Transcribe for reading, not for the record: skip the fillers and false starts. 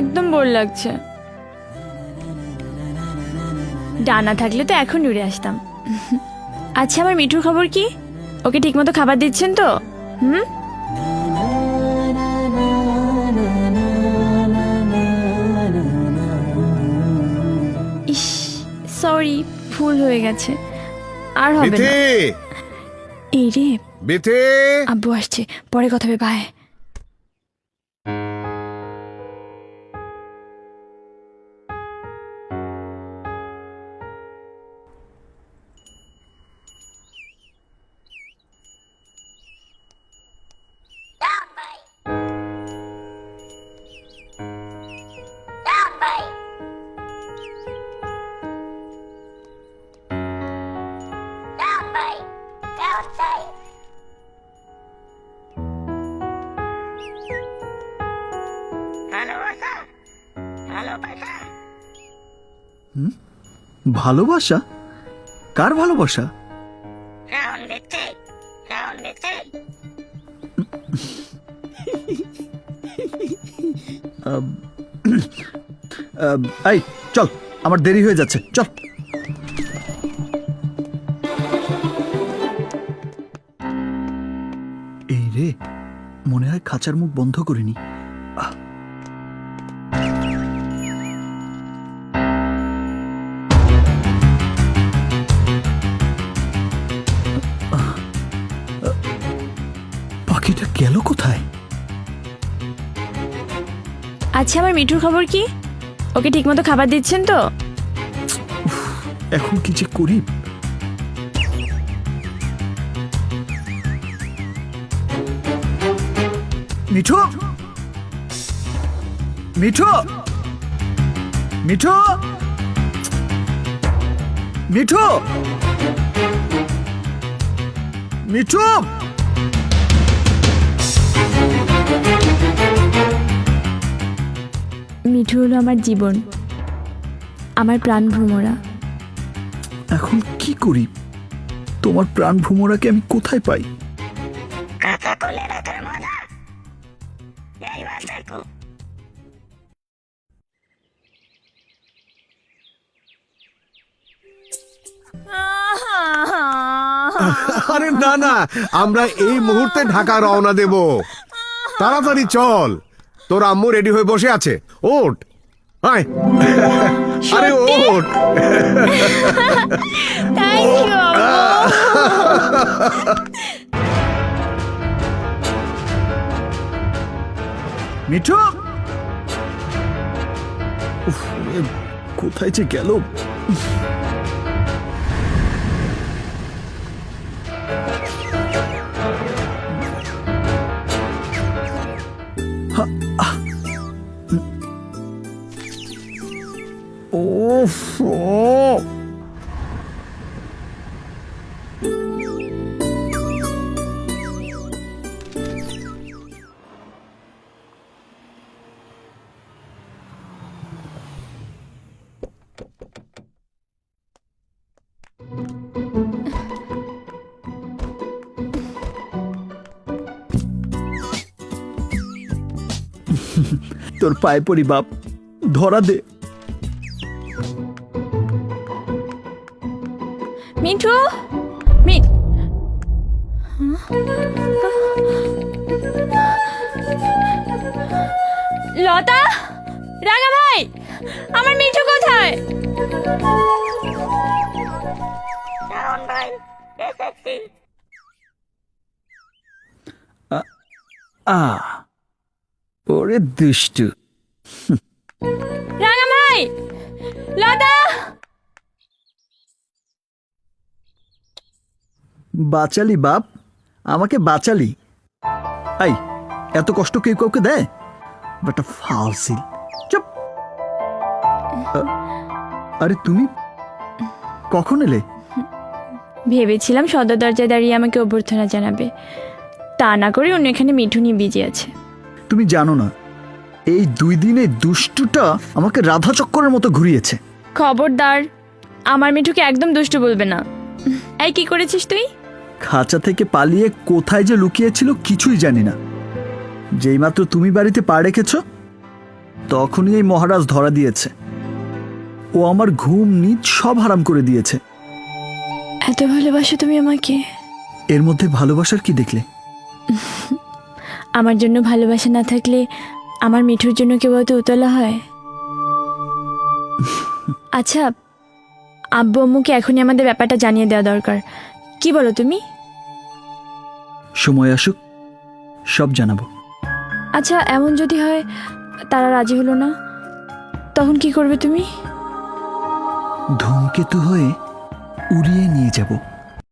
একদম বোর লাগছে। ডানা থাকলে তো এখন উড়ে আসতাম। আচ্ছা, আমার মিঠুর খবর কি? ওকে ঠিকমতো খাবার দিচ্ছেন তো? ইস, সরি, ভুল হয়ে গেছে, আর হবে না। এই রে বেতে, আব্বু আসছে, পরে কথা হবে, বাই। ভালোবাসা? কার ভালোবাসা? এই চল, আমার দেরি হয়ে যাচ্ছে, চল। এই রে, মনে হয় খাঁচার মুখ বন্ধ করিনি। পাখিটা গেল কোথায়? আচ্ছা, আমার মিঠুর খবর কি? ওকে ঠিকমতো খাবার দিচ্ছেন তো? এখন কি যে করি। মিঠু, মিঠু, মিঠু, মিঠু, মিঠু। মিঠু হলো আমার জীবন, আমার প্রাণ ভ্রমরা। এখন কি করি? তোমার প্রাণ ভ্রমরাকে আমি কোথায় পাই? আরে না না, আমরা এই মুহূর্তে ঢাকা রওনা দেব। তাড়াতাড়ি চল, তোর আম্মু রেডি হয়ে বসে আছে। ওঠ, আয়। আরে ওঠ। Thank you. মিঠু, উফ, কোথায় যে গেল? ওফ, ও তোর পায়ে পড়ি বাপ, ধরা দে। মিঠু, লতা, রাঙা ভাই, আমার মিঠু কোথায়? ওরে দুষ্টু। রাঙা ভাই, লতা। বাঁচালি বাপ, আমাকে বাঁচালি। এই, এত কষ্ট কেউ কাউকে দেয়? বেটা ফালসিল, চুপ। আরে তুমি কখন এলে? ভেবেছিলাম সদর দরজায় দাঁড়িয়ে আমাকে অভ্যর্থনা জানাবে, তা না করে অন্য এখানে মিঠু নিয়ে বিজি আছে। তুমি জানো না, এই 2 দিনে দুষ্টুটা আমাকে রাধা চক্করের মতো ঘুরিয়েছে। খবরদার, আমার মিঠুকে একদম দুষ্টু বলবে না। এই কি করেছিস তুই? খাঁচা থেকে পালিয়ে কোথায় যে লুকিয়েছিল কিছুই জানি না। যেইমাত্র তুমি বাড়িতে পা রেখেছ, তখনই এই মহারাজ ধরা দিয়েছে। ও আমার ঘুম নিদ সব হারাম করে দিয়েছে। এত ভালোবাসো তুমি আমাকে? এর মধ্যে ভালোবাসার কি দেখলে? আমার জন্য ভালোবাসা না থাকলে আমার মিঠুর জন্য কেউ অত উতলা হয়? আচ্ছা, আব্বু আম্মুকে এখনই আমাদের ব্যাপারটা জানিয়ে দেওয়া দরকার। কি বলো তুমি? সময় আসুক, সব জানাবো। আচ্ছা, এমন যদি হয় তারা রাজি হলো না, তখন কি করবে তুমি? ধূমকেতু হয়ে উড়িয়ে নিয়ে যাব।